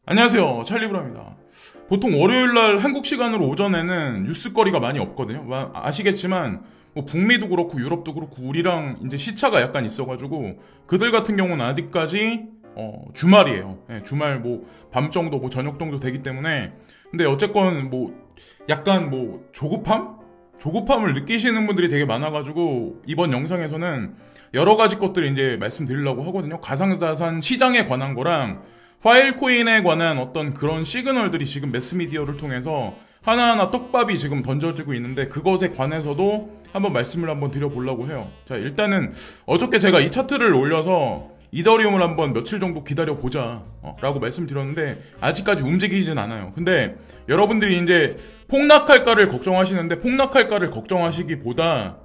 안녕하세요, 찰리브라입니다. 보통 월요일날 한국 시간으로 오전에는 뉴스거리가 많이 없거든요. 아시겠지만 뭐 북미도 그렇고 유럽도 그렇고 우리랑 이제 시차가 약간 있어가지고 그들 같은 경우는 아직까지 주말이에요. 네, 주말 뭐 밤 정도 뭐 저녁 정도 되기 때문에. 근데 어쨌건 뭐 약간 뭐 조급함을 느끼시는 분들이 되게 많아가지고 이번 영상에서는 여러 가지 것들을 이제 말씀드리려고 하거든요. 가상자산 시장에 관한 거랑 파일코인에 관한 어떤 그런 시그널들이 지금 매스미디어를 통해서 하나하나 떡밥이 지금 던져지고 있는데 그것에 관해서도 한번 말씀을 한번 드려보려고 해요. 자, 일단은 어저께 제가 이 차트를 올려서 이더리움을 한번 며칠 정도 기다려보자 라고 말씀드렸는데 아직까지 움직이진 않아요. 근데 여러분들이 이제 폭락할까를 걱정하시는데 폭락할까를 걱정하시기보다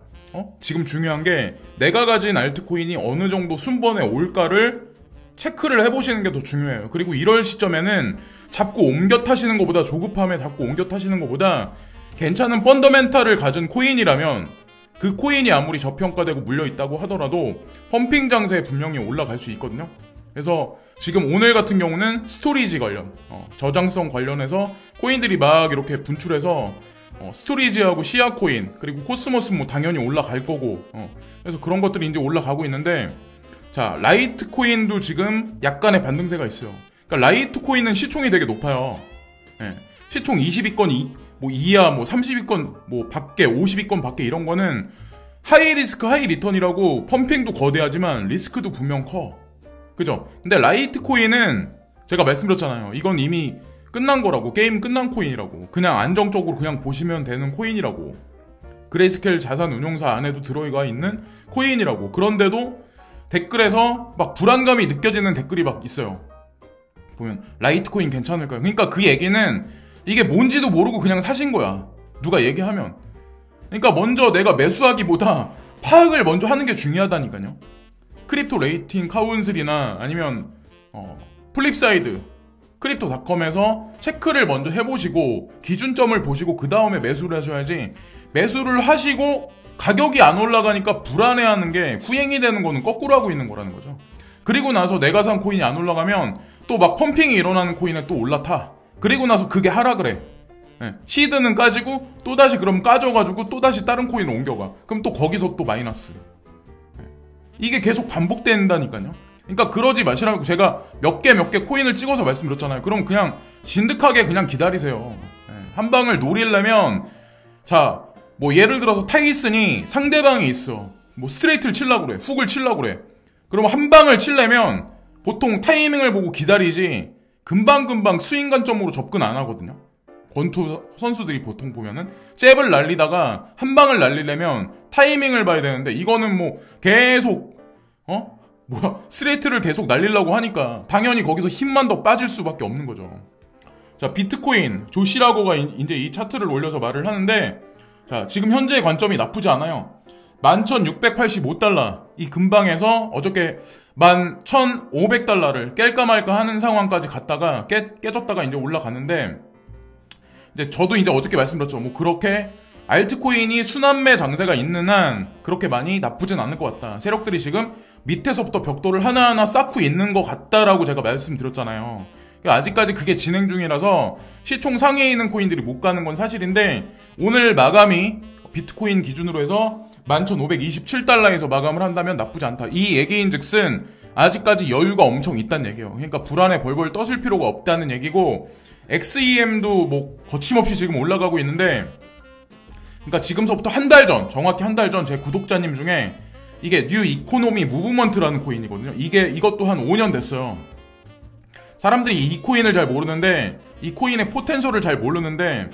지금 중요한 게 내가 가진 알트코인이 어느 정도 순번에 올까를 체크를 해보시는 게 더 중요해요. 그리고 이럴 시점에는 자꾸 옮겨 타시는 것보다 조급함에 자꾸 옮겨 타시는 것보다 괜찮은 펀더멘탈을 가진 코인이라면 그 코인이 아무리 저평가되고 물려있다고 하더라도 펌핑 장세에 분명히 올라갈 수 있거든요. 그래서 지금 오늘 같은 경우는 스토리지 관련 저장성 관련해서 코인들이 막 이렇게 분출해서 스토리지하고 시아 코인 그리고 코스모스 뭐 당연히 올라갈 거고 그래서 그런 것들이 이제 올라가고 있는데 자, 라이트코인도 지금 약간의 반등세가 있어요. 그러니까 라이트코인은 시총이 되게 높아요. 네. 시총 20위권 뭐 이하, 뭐 30위권 뭐 밖에, 50위권 밖에 이런 거는 하이 리스크, 하이 리턴이라고 펌핑도 거대하지만 리스크도 분명 커. 그죠? 근데 라이트코인은 제가 말씀드렸잖아요. 이건 이미 끝난 거라고. 게임 끝난 코인이라고. 그냥 안정적으로 그냥 보시면 되는 코인이라고. 그레이스케일 자산 운용사 안에도 들어가 있는 코인이라고. 그런데도 댓글에서 막 불안감이 느껴지는 댓글이 막 있어요. 보면 라이트코인 괜찮을까요? 그러니까 그 얘기는 이게 뭔지도 모르고 그냥 사신 거야. 누가 얘기하면. 그러니까 먼저 내가 매수하기보다 파악을 먼저 하는 게 중요하다니까요. 크립토 레이팅 카운슬이나 아니면 플립사이드 크립토닷컴에서 체크를 먼저 해보시고 기준점을 보시고 그 다음에 매수를 하셔야지. 매수를 하시고 가격이 안 올라가니까 불안해하는 게 후행이 되는 거는 거꾸로 하고 있는 거라는 거죠. 그리고 나서 내가 산 코인이 안 올라가면 또 막 펌핑이 일어나는 코인에 또 올라타. 그리고 나서 그게 하락을 해. 네. 시드는 까지고 또다시 그럼 까져가지고 또다시 다른 코인을 옮겨가. 그럼 또 거기서 또 마이너스. 네. 이게 계속 반복된다니까요. 그러니까 그러지 마시라고 제가 몇 개 코인을 찍어서 말씀드렸잖아요. 그럼 그냥 진득하게 그냥 기다리세요. 네. 한 방을 노리려면 자, 뭐 예를 들어서 타이슨이 상대방이 있어. 뭐 스트레이트를 치려고 그래. 훅을 치려고 그래. 그러면 한 방을 치려면 보통 타이밍을 보고 기다리지 금방금방 스윙 관점으로 접근 안 하거든요. 권투 선수들이 보통 보면은 잽을 날리다가 한 방을 날리려면 타이밍을 봐야 되는데 이거는 뭐 계속 스트레이트를 계속 날리려고 하니까 당연히 거기서 힘만 더 빠질 수밖에 없는 거죠. 자, 비트코인 조시라고가 이제 이 차트를 올려서 말을 하는데 자, 지금 현재의 관점이 나쁘지 않아요. 11,685달러 이 근방에서 어저께 11,500달러를 깰까 말까 하는 상황까지 갔다가 깨졌다가 이제 올라가는데 이제 저도 이제 어저께 말씀드렸죠. 뭐 그렇게 알트코인이 순환매 장세가 있는 한 그렇게 많이 나쁘진 않을 것 같다. 세력들이 지금 밑에서부터 벽돌을 하나하나 쌓고 있는 것 같다라고 제가 말씀드렸잖아요. 아직까지 그게 진행 중이라서 시총 상위에 있는 코인들이 못 가는 건 사실인데 오늘 마감이 비트코인 기준으로 해서 11,527달러에서 마감을 한다면 나쁘지 않다. 이 얘기인 즉슨 아직까지 여유가 엄청 있다는 얘기예요. 그러니까 불안에 벌벌 떠실 필요가 없다는 얘기고 XEM도 뭐 거침없이 지금 올라가고 있는데 그러니까 지금서부터 한 달 전, 정확히 한 달 전 제 구독자님 중에 이게 뉴 이코노미 무브먼트라는 코인이거든요. 이것도 한 5년 됐어요. 사람들이 이 코인을 잘 모르는데 이 코인의 포텐셜을 잘 모르는데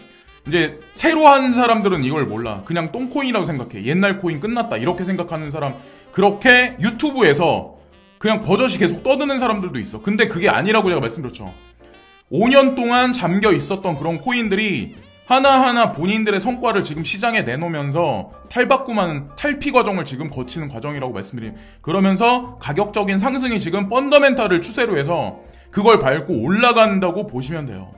이제 새로 한 사람들은 이걸 몰라. 그냥 똥코인이라고 생각해. 옛날 코인 끝났다 이렇게 생각하는 사람 그렇게 유튜브에서 그냥 버젓이 계속 떠드는 사람들도 있어. 근데 그게 아니라고 제가 말씀드렸죠. 5년 동안 잠겨 있었던 그런 코인들이 하나하나 본인들의 성과를 지금 시장에 내놓으면서 탈바꿈하는 탈피 과정을 지금 거치는 과정이라고 말씀드린. 그러면서 가격적인 상승이 지금 펀더멘탈을 추세로 해서 그걸 밟고 올라간다고 보시면 돼요.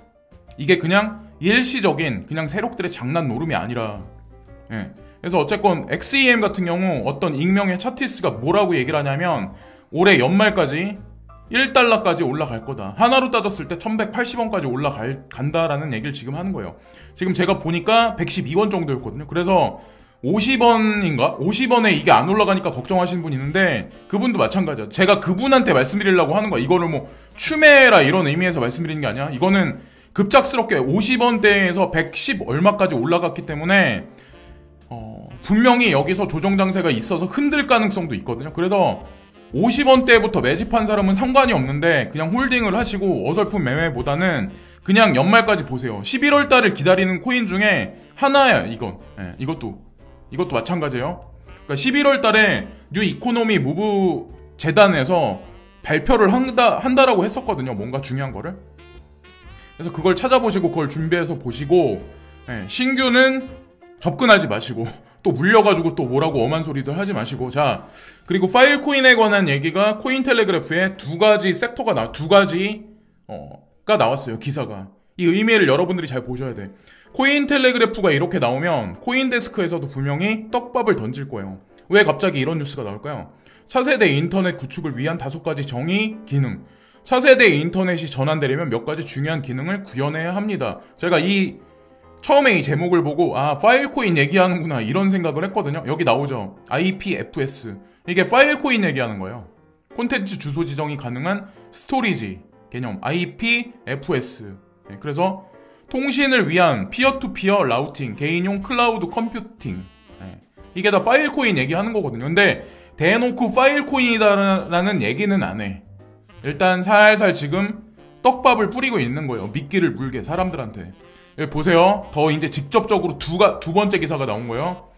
이게 그냥 일시적인 그냥 세력들의 장난 노름이 아니라 그래서 어쨌건 XEM 같은 경우 어떤 익명의 차티스가 뭐라고 얘기를 하냐면 올해 연말까지 1달러까지 올라갈 거다. 하나로 따졌을 때 1180원까지 올라간다라는 얘기를 지금 하는 거예요. 지금 제가 보니까 112원 정도였거든요. 그래서 50원인가? 50원에 이게 안 올라가니까 걱정하시는 분 있는데 그분도 마찬가지야. 제가 그분한테 말씀드리려고 하는 거야. 이거를 뭐 추매라 이런 의미에서 말씀드리는 게 아니야. 이거는 급작스럽게 50원대에서 110 얼마까지 올라갔기 때문에 분명히 여기서 조정 장세가 있어서 흔들 가능성도 있거든요. 그래서 50원대부터 매집한 사람은 상관이 없는데 그냥 홀딩을 하시고 어설픈 매매보다는 그냥 연말까지 보세요. 11월 달을 기다리는 코인 중에 하나야, 이건. 예, 이것도 마찬가지예요. 그러니까 11월 달에 뉴 이코노미 무브 재단에서 발표를 한다라고 했었거든요. 뭔가 중요한 거를. 그래서 그걸 찾아보시고 그걸 준비해서 보시고, 예, 신규는 접근하지 마시고 또 물려가지고 또 뭐라고 엄한 소리들 하지 마시고. 자, 그리고 파일코인에 관한 얘기가 코인텔레그래프에 두 가지가 나왔어요. 기사가. 이 의미를 여러분들이 잘 보셔야 돼. 코인텔레그래프가 이렇게 나오면 코인데스크에서도 분명히 떡밥을 던질 거예요. 왜 갑자기 이런 뉴스가 나올까요? 차세대 인터넷 구축을 위한 5가지 정의 기능. 차세대 인터넷이 전환되려면 몇 가지 중요한 기능을 구현해야 합니다. 제가 처음에 이 제목을 보고 파일코인 얘기하는구나 이런 생각을 했거든요. 여기 나오죠. IPFS. 이게 파일코인 얘기하는 거예요. 콘텐츠 주소 지정이 가능한 스토리지 개념 IPFS. 네, 그래서 통신을 위한 피어투피어 라우팅, 개인용 클라우드 컴퓨팅. 네, 이게 다 파일코인 얘기하는 거거든요. 근데 대놓고 파일코인이다라는 얘기는 안 해. 일단 살살 지금 떡밥을 뿌리고 있는 거예요. 미끼를 물게 사람들한테. 여기 보세요. 더 이제 직접적으로 두 번째 기사가 나온 거예요.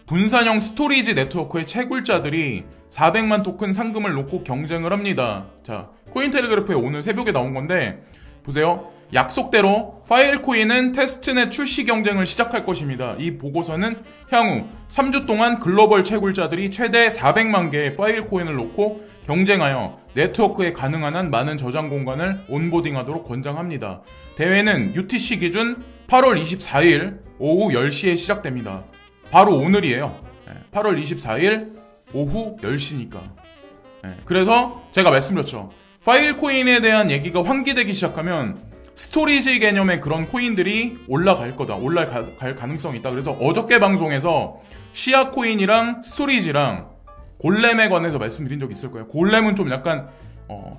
분산형 스토리지 네트워크의 채굴자들이 400만 토큰 상금을 놓고 경쟁을 합니다. 자, 코인텔레그래프에 오늘 새벽에 나온 건데 보세요. 약속대로 파일코인은 테스트넷 출시 경쟁을 시작할 것입니다. 이 보고서는 향후 3주 동안 글로벌 채굴자들이 최대 400만 개의 파일코인을 놓고 경쟁하여 네트워크에 가능한 한 많은 저장 공간을 온보딩하도록 권장합니다. 대회는 UTC 기준 8월 24일 오후 10시에 시작됩니다. 바로 오늘이에요. 8월 24일 오후 10시니까. 그래서 제가 말씀드렸죠. 파일코인에 대한 얘기가 환기되기 시작하면 스토리지 개념의 그런 코인들이 올라갈 거다. 올라갈 가능성이 있다. 그래서 어저께 방송에서 시아코인이랑 스토리지랑 골렘에 관해서 말씀드린 적이 있을 거예요. 골렘은 좀 약간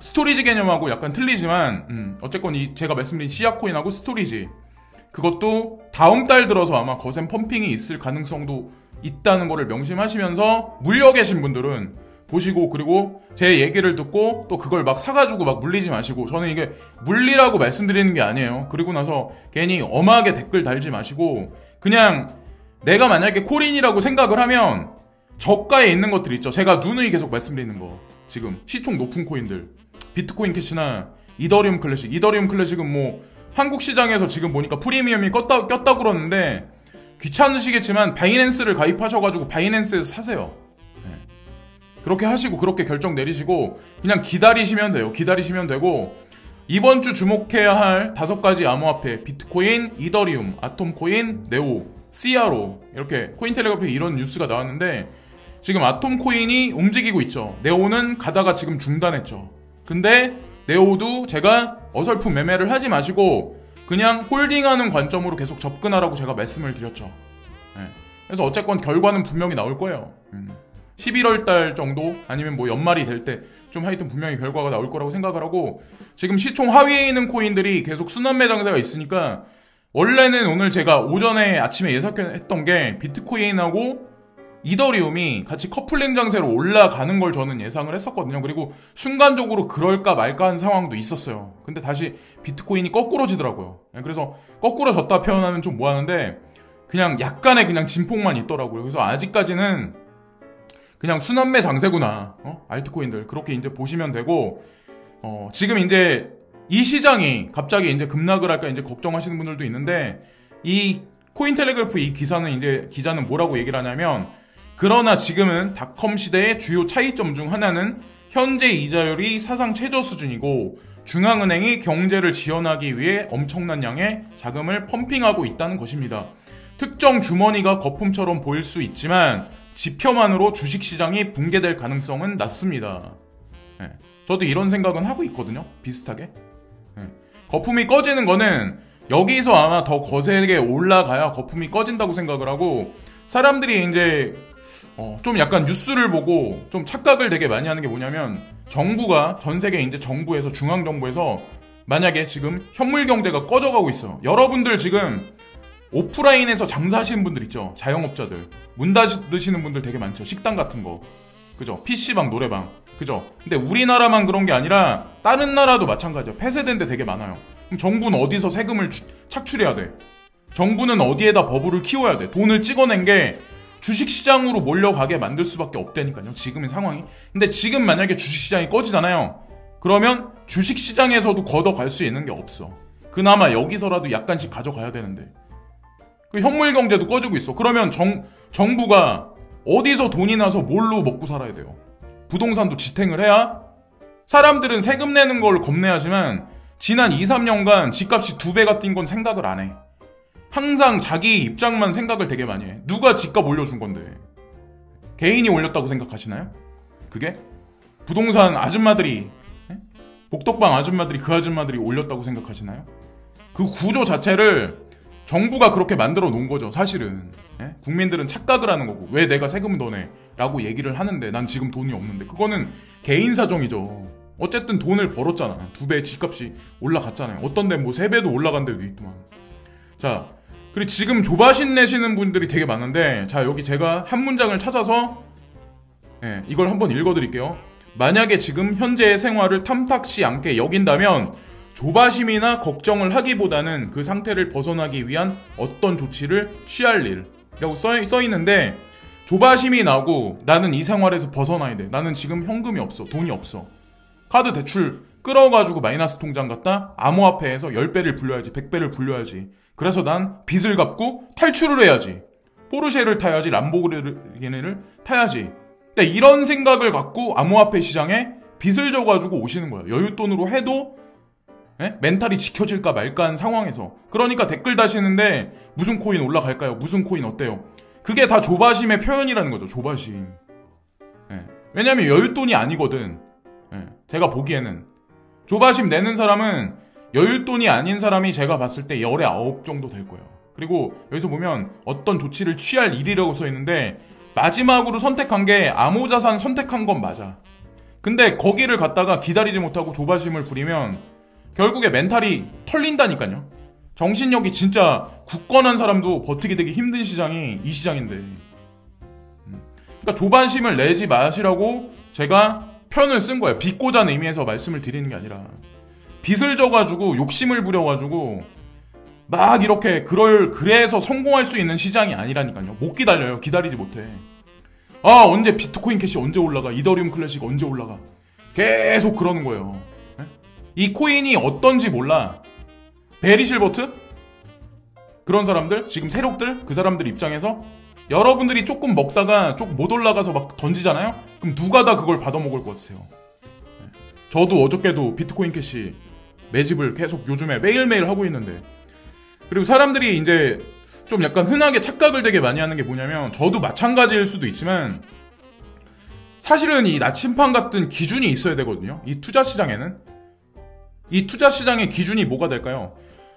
스토리지 개념하고 약간 틀리지만 어쨌건 제가 말씀드린 시아코인하고 스토리지 그것도 다음 달 들어서 아마 거센 펌핑이 있을 가능성도 있다는 거를 명심하시면서 물려 계신 분들은 보시고, 그리고 제 얘기를 듣고 또 그걸 막 사가지고 막 물리지 마시고, 저는 이게 물리라고 말씀드리는 게 아니에요. 그리고 나서 괜히 엄하게 댓글 달지 마시고 그냥 내가 만약에 코인이라고 생각을 하면 저가에 있는 것들 있죠. 제가 누누이 계속 말씀드리는 거. 지금 시총 높은 코인들. 비트코인 캐시나 이더리움 클래식. 이더리움 클래식은 뭐 한국 시장에서 지금 보니까 프리미엄이 꼈다 그러는데 귀찮으시겠지만 바이낸스를 가입하셔가지고 바이낸스에서 사세요. 네. 그렇게 하시고 그렇게 결정 내리시고 그냥 기다리시면 돼요. 기다리시면 되고 이번 주 주목해야 할 5가지 암호화폐 비트코인, 이더리움, 아톰코인, 네오, CRO 이렇게 코인텔레그래프에 이런 뉴스가 나왔는데 지금 아톰코인이 움직이고 있죠. 네오는 가다가 지금 중단했죠. 근데 네오도 제가 어설픈 매매를 하지 마시고 그냥 홀딩하는 관점으로 계속 접근하라고 제가 말씀을 드렸죠. 네. 그래서 어쨌건 결과는 분명히 나올 거예요. 11월 달 정도 아니면 뭐 연말이 될 때 좀 하여튼 분명히 결과가 나올 거라고 생각을 하고 지금 시총 하위에 있는 코인들이 계속 순환매 장세가 있으니까 원래는 오늘 제가 오전에 아침에 예상했던 게 비트코인하고 이더리움이 같이 커플링 장세로 올라가는 걸 저는 예상을 했었거든요. 그리고 순간적으로 그럴까 말까 한 상황도 있었어요. 근데 다시 비트코인이 거꾸로지더라고요. 그래서 거꾸로졌다 표현하면 좀 뭐하는데 그냥 약간의 그냥 진폭만 있더라고요. 그래서 아직까지는 그냥 순환매 장세구나. 알트코인들 그렇게 이제 보시면 되고 지금 이제 이 시장이 갑자기 이제 급락을 할까 이제 걱정하시는 분들도 있는데 이 코인텔레그래프 이 기자는 뭐라고 얘기를 하냐면 그러나 지금은 닷컴 시대의 주요 차이점 중 하나는 현재 이자율이 사상 최저 수준이고 중앙은행이 경제를 지원하기 위해 엄청난 양의 자금을 펌핑하고 있다는 것입니다. 특정 주머니가 거품처럼 보일 수 있지만 지표만으로 주식시장이 붕괴될 가능성은 낮습니다. 네. 저도 이런 생각은 하고 있거든요. 비슷하게. 네. 거품이 꺼지는 거는 여기서 아마 더 거세게 올라가야 거품이 꺼진다고 생각을 하고, 사람들이 이제 좀 약간 뉴스를 보고 좀 착각을 되게 많이 하는 게 뭐냐면, 정부가 전 세계 이제 정부에서, 중앙 정부에서 만약에 지금 현물 경제가 꺼져가고 있어요. 여러분들 지금 오프라인에서 장사하시는 분들 있죠. 자영업자들 문 닫으시는 분들 되게 많죠. 식당 같은 거, 그죠? PC방, 노래방, 그죠? 근데 우리나라만 그런 게 아니라 다른 나라도 마찬가지죠. 폐쇄된 데 되게 많아요. 그럼 정부는 어디서 세금을 착출해야 돼? 정부는 어디에다 버블을 키워야 돼? 돈을 찍어낸 게 주식시장으로 몰려가게 만들 수밖에 없다니까요. 지금의 상황이. 근데 지금 만약에 주식시장이 꺼지잖아요. 그러면 주식시장에서도 걷어갈 수 있는 게 없어. 그나마 여기서라도 약간씩 가져가야 되는데, 그 현물 경제도 꺼지고 있어. 그러면 정부가 어디서 돈이 나서 뭘로 먹고 살아야 돼요? 부동산도 지탱을 해야? 사람들은 세금 내는 걸 겁내하지만 지난 2, 3년간 집값이 2배가 뛴 건 생각을 안 해. 항상 자기 입장만 생각을 되게 많이 해. 누가 집값 올려준 건데? 개인이 올렸다고 생각하시나요? 그게? 부동산 아줌마들이, 복덕방 아줌마들이, 그 아줌마들이 올렸다고 생각하시나요? 그 구조 자체를 정부가 그렇게 만들어 놓은 거죠, 사실은. 국민들은 착각을 하는 거고, 왜 내가 세금을 더 내? 라고 얘기를 하는데, 난 지금 돈이 없는데. 그거는 개인 사정이죠. 어쨌든 돈을 벌었잖아. 2배 집값이 올라갔잖아요. 어떤 데는 뭐 3배도 올라간 데도 있더만. 자, 그리고 지금 조바심 내시는 분들이 되게 많은데, 자, 여기 제가 한 문장을 찾아서 이걸 한번 읽어드릴게요. 만약에 지금 현재의 생활을 탐탁시 않게 여긴다면 조바심이나 걱정을 하기보다는 그 상태를 벗어나기 위한 어떤 조치를 취할 일이라고 써있는데, 조바심이 나고 나는 이 생활에서 벗어나야 돼. 나는 지금 현금이 없어. 돈이 없어. 카드 대출 끌어가지고 마이너스 통장 갖다 암호화폐에서 10배를 불려야지, 100배를 불려야지. 그래서 난 빚을 갚고 탈출을 해야지. 포르쉐를 타야지, 람보르기니를 타야지. 근데 이런 생각을 갖고 암호화폐 시장에 빚을 져가지고 오시는 거예요. 여윳돈으로 해도 멘탈이 지켜질까 말까 한 상황에서. 그러니까 댓글 다시는데 무슨 코인 올라갈까요? 무슨 코인 어때요? 그게 다 조바심의 표현이라는 거죠. 조바심. 왜냐면 여윳돈이 아니거든. 제가 보기에는 조바심 내는 사람은 여윳돈이 아닌 사람이 제가 봤을 때 열에 9 정도 될 거예요. 그리고 여기서 보면 어떤 조치를 취할 일이라고 써있는데, 마지막으로 선택한 게 암호자산 선택한 건 맞아. 근데 거기를 갖다가 기다리지 못하고 조바심을 부리면 결국에 멘탈이 털린다니까요. 정신력이 진짜 굳건한 사람도 버티기 되게 힘든 시장이 이 시장인데. 그러니까 조바심을 내지 마시라고 제가 편을 쓴 거예요. 비꼬자는 의미에서 말씀을 드리는 게 아니라, 빚을 져가지고 욕심을 부려가지고 막 이렇게 그래서 성공할 수 있는 시장이 아니라니까요. 못 기다려요. 기다리지 못해. 아, 언제 비트코인 캐시 언제 올라가? 이더리움 클래식 언제 올라가? 계속 그러는 거예요. 이 코인이 어떤지 몰라. 베리 실버트? 그런 사람들, 지금 세력들, 그 사람들 입장에서 여러분들이 조금 먹다가 조금 못 올라가서 막 던지잖아요? 그럼 누가 다 그걸 받아먹을 것 같으세요? 저도 어저께도 비트코인 캐시 매집을 계속 요즘에 매일매일 하고 있는데, 그리고 사람들이 이제 좀 약간 흔하게 착각을 되게 많이 하는 게 뭐냐면, 저도 마찬가지일 수도 있지만 사실은 이 나침판 같은 기준이 있어야 되거든요. 이 투자 시장에는. 이 투자 시장의 기준이 뭐가 될까요?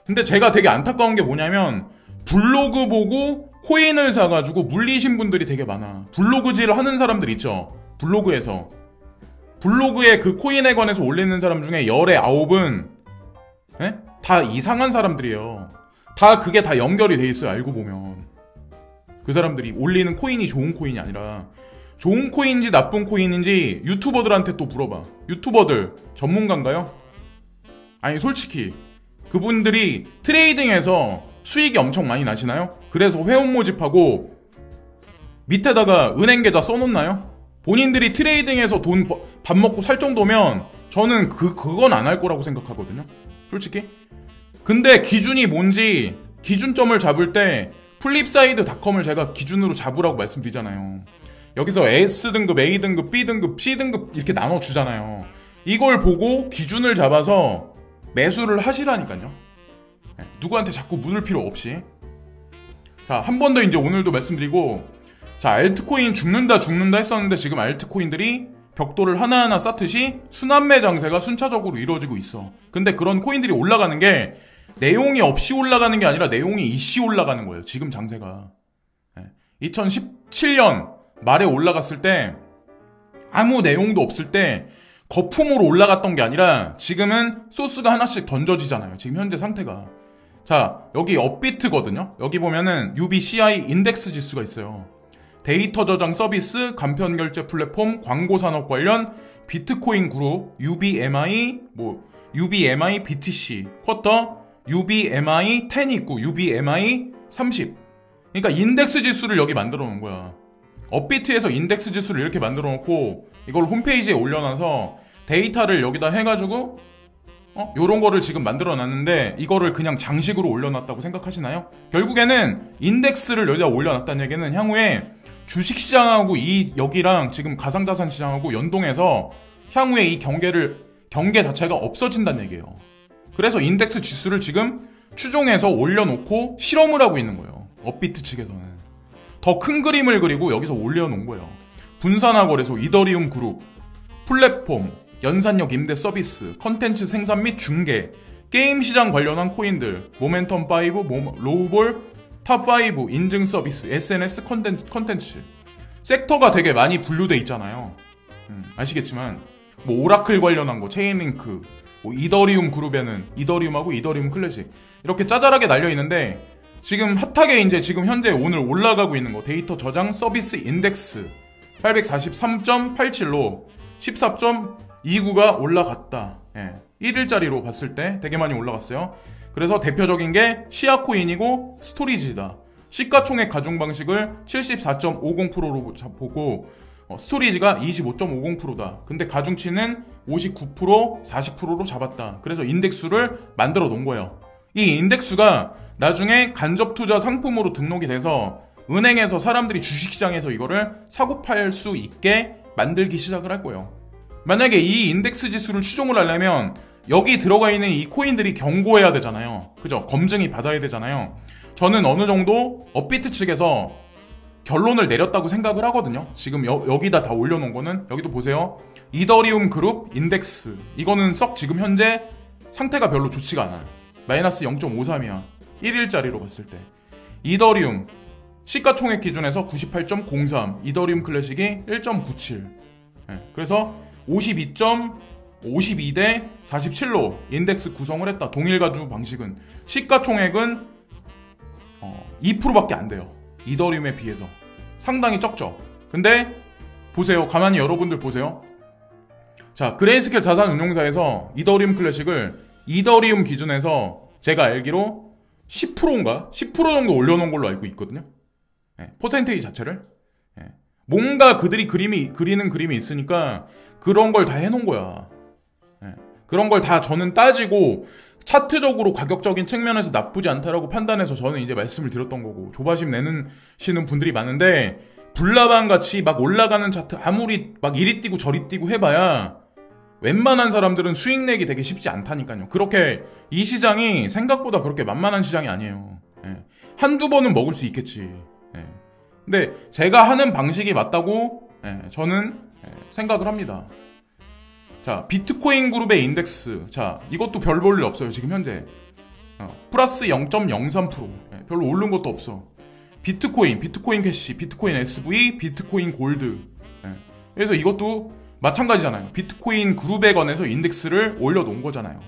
근데 제가 되게 안타까운 게 뭐냐면, 블로그 보고 코인을 사가지고 물리신 분들이 되게 많아. 블로그질 하는 사람들 있죠. 블로그에서. 블로그에 그 코인에 관해서 올리는 사람 중에 열의 9은 다 이상한 사람들이에요. 다 그게 다 연결이 돼 있어요. 알고 보면. 그 사람들이 올리는 코인이 좋은 코인이 아니라, 좋은 코인인지 나쁜 코인인지 유튜버들한테 또 물어봐. 유튜버들 전문가인가요? 아니 솔직히 그분들이 트레이딩에서 수익이 엄청 많이 나시나요? 그래서 회원 모집하고 밑에다가 은행 계좌 써놓나요? 본인들이 트레이딩에서 돈 밥 먹고 살 정도면 저는 그건 안 할 거라고 생각하거든요. 솔직히. 근데 기준이 뭔지, 기준점을 잡을 때 플립사이드닷컴을 제가 기준으로 잡으라고 말씀드리잖아요. 여기서 S등급, A등급, B등급, C등급 이렇게 나눠주잖아요. 이걸 보고 기준을 잡아서 매수를 하시라니까요. 누구한테 자꾸 묻을 필요 없이. 자, 한 번 더 이제 오늘도 말씀드리고, 자, 알트코인 죽는다 했었는데 지금 알트코인들이 벽돌을 하나하나 쌓듯이 순환매 장세가 순차적으로 이루어지고 있어. 근데 그런 코인들이 올라가는 게 내용이 없이 올라가는 게 아니라 내용이 있이 올라가는 거예요. 지금 장세가. 2017년 말에 올라갔을 때 아무 내용도 없을 때 거품으로 올라갔던 게 아니라 지금은 소스가 하나씩 던져지잖아요. 지금 현재 상태가. 자, 여기 업비트거든요. 여기 보면은 UBCI 인덱스 지수가 있어요. 데이터 저장 서비스, 간편 결제 플랫폼, 광고 산업 관련 비트코인 그룹, UBMI, UBMI BTC, 쿼터, UBMI 10 있고, UBMI 30. 그러니까 인덱스 지수를 여기 만들어 놓은 거야. 업비트에서 인덱스 지수를 이렇게 만들어 놓고, 이걸 홈페이지에 올려놔서 데이터를 여기다 해가지고, 요런 거를 지금 만들어 놨는데, 이거를 그냥 장식으로 올려놨다고 생각하시나요? 결국에는 인덱스를 여기다 올려놨다는 얘기는 향후에 주식시장하고 여기랑 지금 가상자산 시장하고 연동해서 향후에 이 경계 자체가 없어진다는 얘기예요. 그래서 인덱스 지수를 지금 추종해서 올려놓고 실험을 하고 있는 거예요. 업비트 측에서는. 더 큰 그림을 그리고 여기서 올려놓은 거예요. 분산화 거래소, 이더리움 그룹, 플랫폼, 연산력 임대 서비스, 컨텐츠 생산 및 중개, 게임 시장 관련한 코인들, 모멘텀5, 로우볼, 탑5, 인증 서비스, SNS 컨텐츠. 섹터가 되게 많이 분류돼 있잖아요. 아시겠지만 오라클 관련한 거, 체인링크, 이더리움 그룹에는 이더리움하고 이더리움 클래식 이렇게 짜잘하게 날려 있는데 지금 핫하게 이제 지금 현재 오늘 올라가고 있는 거 데이터 저장 서비스 인덱스 843.87로 14.29가 올라갔다. 1일짜리로 봤을 때 되게 많이 올라갔어요. 그래서 대표적인 게 시아코인이고 스토리지다. 시가총액 가중 방식을 74.50%로 보고 스토리지가 25.50%다. 근데 가중치는 59%, 40%로 잡았다. 그래서 인덱스를 만들어 놓은 거예요. 이 인덱스가 나중에 간접 투자 상품으로 등록이 돼서 은행에서 사람들이 주식시장에서 이거를 사고 팔 수 있게 만들기 시작을 할 거예요. 만약에 이 인덱스 지수를 추종을 하려면 여기 들어가 있는 이 코인들이 경고해야 되잖아요. 그죠? 검증이 받아야 되잖아요. 저는 어느 정도 업비트 측에서 결론을 내렸다고 생각을 하거든요. 지금 여기다 다 올려놓은 거는 여기도 보세요. 이더리움 그룹 인덱스 이거는 썩 지금 현재 상태가 별로 좋지가 않아요. 마이너스 0.53이야. 1일짜리로 봤을 때. 이더리움 시가총액 기준에서 98.03, 이더리움 클래식이 1.97. 그래서 52대 47로 인덱스 구성을 했다. 동일 가주 방식은 시가총액은 2%밖에 안 돼요. 이더리움에 비해서 상당히 적죠. 근데 보세요. 가만히 여러분들 보세요. 자, 그레이스케일 자산운용사에서 이더리움 클래식을 이더리움 기준에서 제가 알기로 10%인가? 10% 정도 올려놓은 걸로 알고 있거든요. 퍼센테이지 자체를. 뭔가 그들이 그리는 그림이 있으니까 그런 걸 다 해놓은 거야. 그런 걸 다 저는 따지고 차트적으로 가격적인 측면에서 나쁘지 않다라고 판단해서 저는 이제 말씀을 드렸던 거고, 조바심 내시는 분들이 많은데 불나방 같이 막 올라가는 차트 아무리 막 이리 뛰고 저리 뛰고 해봐야 웬만한 사람들은 수익 내기 되게 쉽지 않다니까요. 그렇게 이 시장이 생각보다 그렇게 만만한 시장이 아니에요. 한두 번은 먹을 수 있겠지. 근데 제가 하는 방식이 맞다고 저는 생각을 합니다. 자, 비트코인 그룹의 인덱스. 자, 이것도 별 볼 일 없어요. 지금 현재 플러스 0.03%. 별로 오른 것도 없어. 비트코인 캐시, 비트코인 SV, 비트코인 골드. 그래서 이것도 마찬가지잖아요. 비트코인 그룹에 관해서 인덱스를 올려놓은 거잖아요.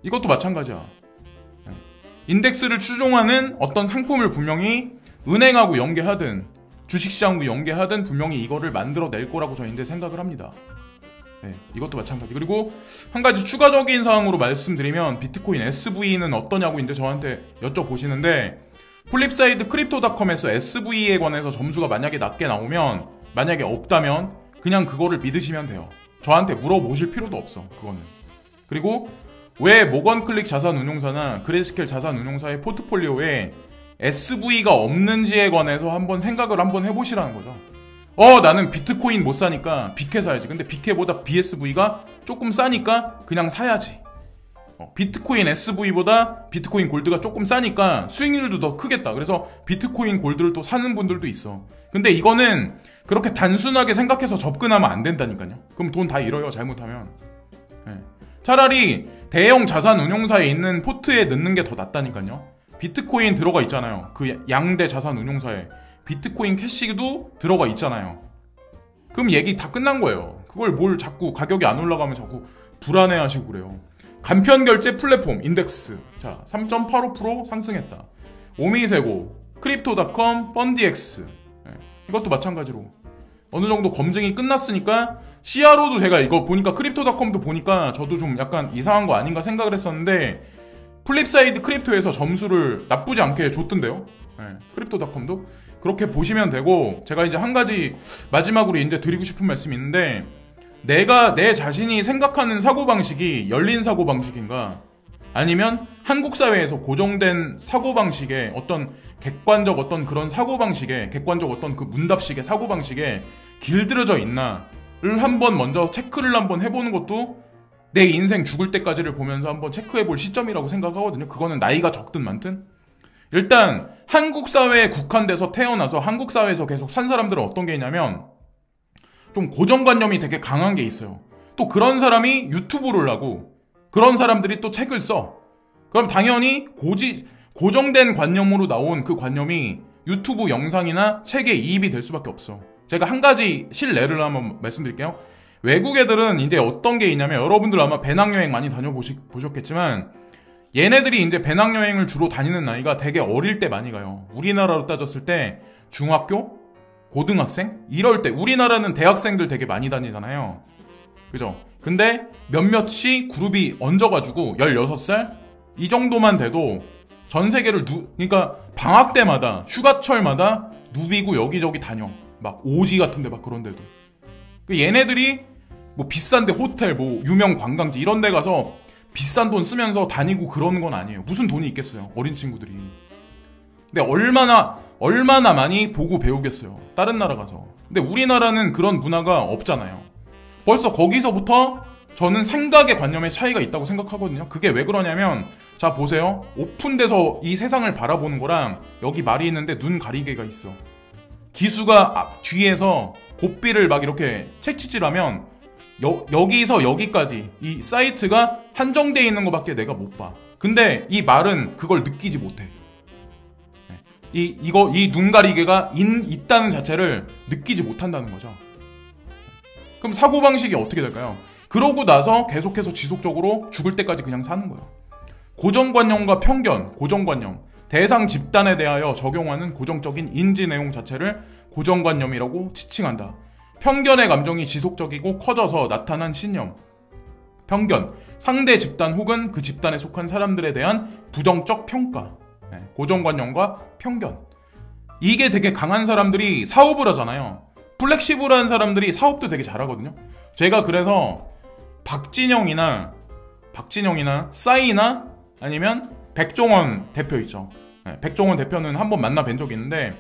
이것도 마찬가지야. 인덱스를 추종하는 어떤 상품을 분명히 은행하고 연계하든 주식시장하고 연계하든 분명히 이거를 만들어낼 거라고 저는 이제 생각을 합니다. 이것도 마찬가지. 그리고 한 가지 추가적인 사항으로 말씀드리면 비트코인 SV는 어떠냐고 이제 저한테 여쭤보시는데, 플립사이드 크립토닷컴에서 SV에 관해서 점수가 만약에 낮게 나오면, 만약에 없다면 그냥 그거를 믿으시면 돼요. 저한테 물어보실 필요도 없어. 그거는. 그리고 왜 모건클릭 자산운용사나 그레이스케일 자산운용사의 포트폴리오에 SV가 없는지에 관해서 한번 생각을 한번 해보시라는 거죠. 나는 비트코인 못 사니까 비케 사야지. 근데 비케보다 BSV가 조금 싸니까 그냥 사야지. 비트코인 SV보다 비트코인 골드가 조금 싸니까 수익률도 더 크겠다. 그래서 비트코인 골드를 또 사는 분들도 있어. 근데 이거는 그렇게 단순하게 생각해서 접근하면 안 된다니까요. 그럼 돈 다 잃어요, 잘못하면. 네. 차라리 대형 자산 운용사에 있는 포트에 넣는 게 더 낫다니까요. 비트코인 들어가 있잖아요. 그 양대 자산 운용사에 비트코인 캐시도 들어가 있잖아요. 그럼 얘기 다 끝난 거예요. 그걸 뭘 자꾸 가격이 안 올라가면 자꾸 불안해하시고 그래요. 간편결제 플랫폼 인덱스 자 3.85% 상승했다. 오미세고, 크립토닷컴, 펀디엑스 이것도 마찬가지로 어느 정도 검증이 끝났으니까 CRO도 제가 이거 보니까 크립토닷컴도 보니까 저도 좀 약간 이상한 거 아닌가 생각을 했었는데 플립사이드 크립토에서 점수를 나쁘지 않게 줬던데요. 크립토닷컴도 그렇게 보시면 되고, 제가 이제 한 가지 마지막으로 이제 드리고 싶은 말씀이 있는데, 내가 내 자신이 생각하는 사고방식이 열린 사고방식인가, 아니면 한국 사회에서 고정된 사고방식에 어떤 객관적 어떤 그런 사고방식에 객관적 어떤 그 문답식의 사고방식에 길들여져 있나를 한번 먼저 체크를 한번 해보는 것도 내 인생 죽을 때까지를 보면서 한번 체크해볼 시점이라고 생각하거든요. 그거는 나이가 적든 많든. 일단 한국 사회에 국한돼서 태어나서 한국 사회에서 계속 산 사람들은 어떤 게 있냐면 좀 고정관념이 되게 강한 게 있어요. 또 그런 사람이 유튜브를 하고 그런 사람들이 또 책을 써. 그럼 당연히 고정된 관념으로 나온 그 관념이 유튜브 영상이나 책에 이입이 될 수밖에 없어. 제가 한 가지 실례를 한번 말씀드릴게요. 외국 애들은 이제 어떤 게 있냐면, 여러분들 아마 배낭여행 많이 다녀보셨겠지만 얘네들이 이제 배낭여행을 주로 다니는 나이가 되게 어릴 때 많이 가요. 우리나라로 따졌을 때 중학교? 고등학생? 이럴 때. 우리나라는 대학생들 되게 많이 다니잖아요. 그죠? 근데 몇몇이 그룹이 얹어가지고 16살? 이 정도만 돼도 전 세계를 그러니까 방학 때마다 휴가철마다 누비고 여기저기 다녀. 막 오지 같은데 막 그런 데도. 얘네들이 뭐 비싼데 호텔, 뭐 유명 관광지 이런 데 가서 비싼 돈 쓰면서 다니고 그러는 건 아니에요. 무슨 돈이 있겠어요, 어린 친구들이. 근데 얼마나 많이 보고 배우겠어요, 다른 나라 가서. 근데 우리나라는 그런 문화가 없잖아요. 벌써 거기서부터 저는 생각의 관념의 차이가 있다고 생각하거든요. 그게 왜 그러냐면, 자 보세요. 오픈돼서 이 세상을 바라보는 거랑 여기 말이 있는데 눈 가리개가 있어. 기수가 뒤에서 곱비를 막 이렇게 채찍질하면 여기서 여기까지 이 사이트가 한정되어 있는 것밖에 내가 못 봐. 근데 이 말은 그걸 느끼지 못해. 이 눈 가리개가 있다는 자체를 느끼지 못한다는 거죠. 그럼 사고방식이 어떻게 될까요? 그러고 나서 계속해서 지속적으로 죽을 때까지 그냥 사는 거예요. 고정관념과 편견, 고정관념, 대상 집단에 대하여 적용하는 고정적인 인지 내용 자체를 고정관념이라고 지칭한다. 편견의 감정이 지속적이고 커져서 나타난 신념. 편견, 상대 집단 혹은 그 집단에 속한 사람들에 대한 부정적 평가. 고정관념과 편견. 이게 되게 강한 사람들이 사업을 하잖아요. 플렉시블한 사람들이 사업도 되게 잘하거든요. 제가 그래서 박진영이나 싸이나 아니면 백종원 대표 있죠. 백종원 대표는 한번 만나 뵌 적이 있는데,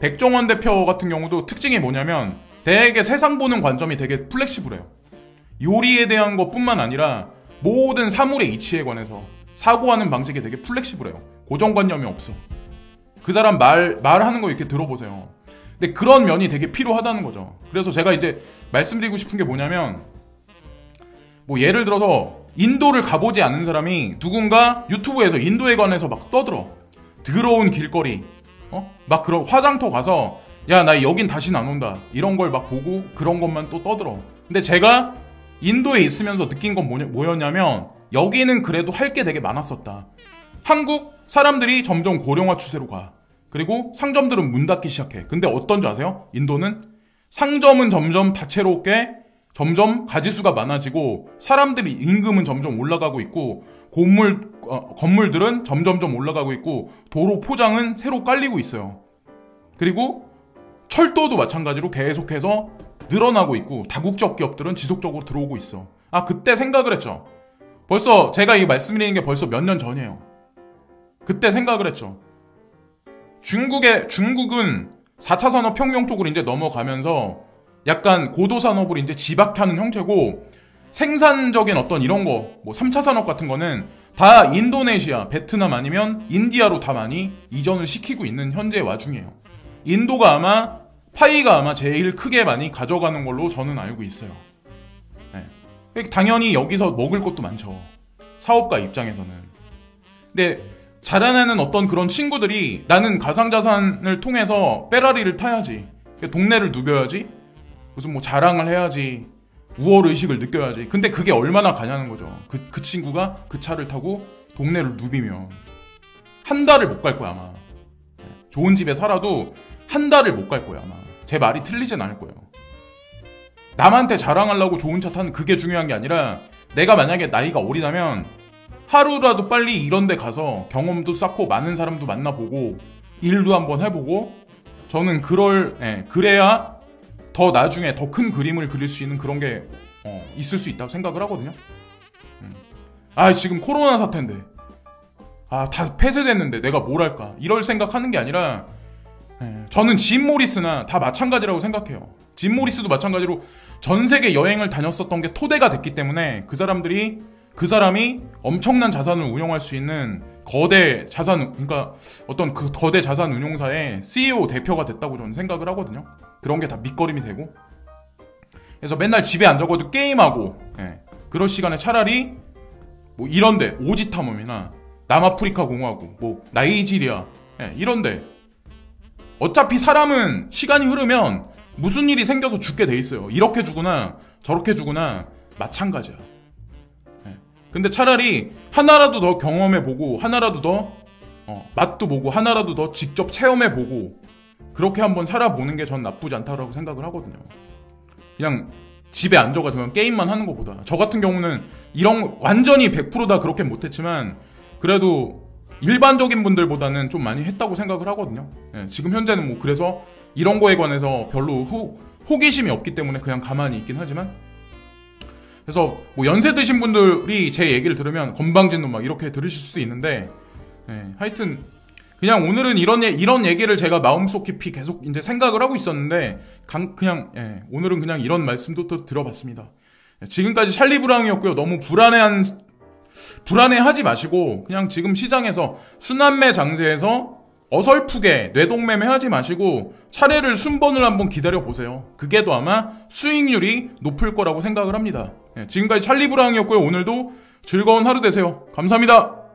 백종원 대표 같은 경우도 특징이 뭐냐면 되게 세상 보는 관점이 되게 플렉시블해요. 요리에 대한 것뿐만 아니라 모든 사물의 이치에 관해서 사고하는 방식이 되게 플렉시블해요. 고정관념이 없어. 그 사람 말하는 거 이렇게 들어보세요. 근데 그런 면이 되게 필요하다는 거죠. 그래서 제가 이제 말씀드리고 싶은 게 뭐냐면, 뭐 예를 들어서 인도를 가보지 않은 사람이 누군가 유튜브에서 인도에 관해서 막 떠들어. 더러운 길거리, 막 그런 화장터 가서 야, 나 여긴 다시는 안 온다, 이런 걸 막 보고 그런 것만 또 떠들어. 근데 제가 인도에 있으면서 느낀 건 뭐였냐면, 여기는 그래도 할 게 되게 많았었다. 한국 사람들이 점점 고령화 추세로 가. 그리고 상점들은 문 닫기 시작해. 근데 어떤 줄 아세요? 인도는 상점은 점점 다채롭게 점점 가지수가 많아지고 사람들이 임금은 점점 올라가고 있고 건물들은 점점점 올라가고 있고 도로 포장은 새로 깔리고 있어요. 그리고 철도도 마찬가지로 계속해서 늘어나고 있고 다국적 기업들은 지속적으로 들어오고 있어. 그때 생각을 했죠. 벌써 제가 이 말씀드리는 게 벌써 몇 년 전이에요. 그때 생각을 했죠. 중국은 4차 산업혁명 쪽으로 이제 넘어가면서 약간 고도산업으로 이제 집약하는 형태고, 생산적인 어떤 이런 거, 뭐 3차 산업 같은 거는 다 인도네시아, 베트남 아니면 인디아로 다 많이 이전을 시키고 있는 현재 와중이에요. 인도가 아마 파이가 아마 제일 크게 많이 가져가는 걸로 저는 알고 있어요. 네. 당연히 여기서 먹을 것도 많죠. 사업가 입장에서는. 근데 자라나는 어떤 그런 친구들이 나는 가상자산을 통해서 페라리를 타야지, 동네를 누벼야지, 무슨 뭐 자랑을 해야지, 우월의식을 느껴야지. 근데 그게 얼마나 가냐는 거죠. 그 친구가 그 차를 타고 동네를 누비면 한 달을 못 갈 거야 아마. 좋은 집에 살아도 한 달을 못 갈 거야 아마. 제 말이 틀리진 않을 거예요. 남한테 자랑하려고 좋은 차 타는 그게 중요한 게 아니라, 내가 만약에 나이가 어리다면 하루라도 빨리 이런 데 가서 경험도 쌓고 많은 사람도 만나보고 일도 한번 해보고, 저는 그래야 더 나중에 더 큰 그림을 그릴 수 있는 그런 게 있을 수 있다고 생각을 하거든요. 지금 코로나 사태인데 다 폐쇄됐는데 내가 뭘 할까, 이럴 생각하는 게 아니라, 저는 짐 모리스나 다 마찬가지라고 생각해요. 짐 모리스도 마찬가지로 전 세계 여행을 다녔었던 게 토대가 됐기 때문에 그 사람이 엄청난 자산을 운용할 수 있는 거대 자산, 그러니까 어떤 그 거대 자산 운용사의 CEO 대표가 됐다고 저는 생각을 하거든요. 그런 게 다 밑거름이 되고. 그래서 맨날 집에 앉아가지고 게임하고, 그럴 시간에 차라리 뭐 이런데 오지 탐험이나 남아프리카 공화국, 뭐 나이지리아, 이런데 어차피 사람은 시간이 흐르면 무슨 일이 생겨서 죽게 돼 있어요. 이렇게 죽으나 저렇게 죽으나 마찬가지야. 근데 차라리 하나라도 더 경험해보고, 하나라도 더 맛도 보고, 하나라도 더 직접 체험해보고, 그렇게 한번 살아보는 게 전 나쁘지 않다고 생각을 하거든요. 그냥 집에 앉아가지고 게임만 하는 것보다. 저 같은 경우는 완전히 100% 다 그렇게 못했지만 그래도 일반적인 분들보다는 좀 많이 했다고 생각을 하거든요. 지금 현재는 뭐 그래서 이런 거에 관해서 별로 호기심이 없기 때문에 그냥 가만히 있긴 하지만, 그래서 뭐 연세 드신 분들이 제 얘기를 들으면 건방진 놈 막 이렇게 들으실 수도 있는데, 하여튼 그냥 오늘은 이런 얘기를 제가 마음속 깊이 계속 이제 생각을 하고 있었는데, 오늘은 그냥 이런 말씀도 또 들어봤습니다. 지금까지 찰리 브라운이었고요. 너무 불안해하지 마시고, 그냥 지금 시장에서 순환매 장세에서 어설프게 뇌동매매하지 마시고 차례를 순번을 한번 기다려보세요. 그게 더 아마 수익률이 높을 거라고 생각을 합니다. 지금까지 찰리 브라운이었고요. 오늘도 즐거운 하루 되세요. 감사합니다.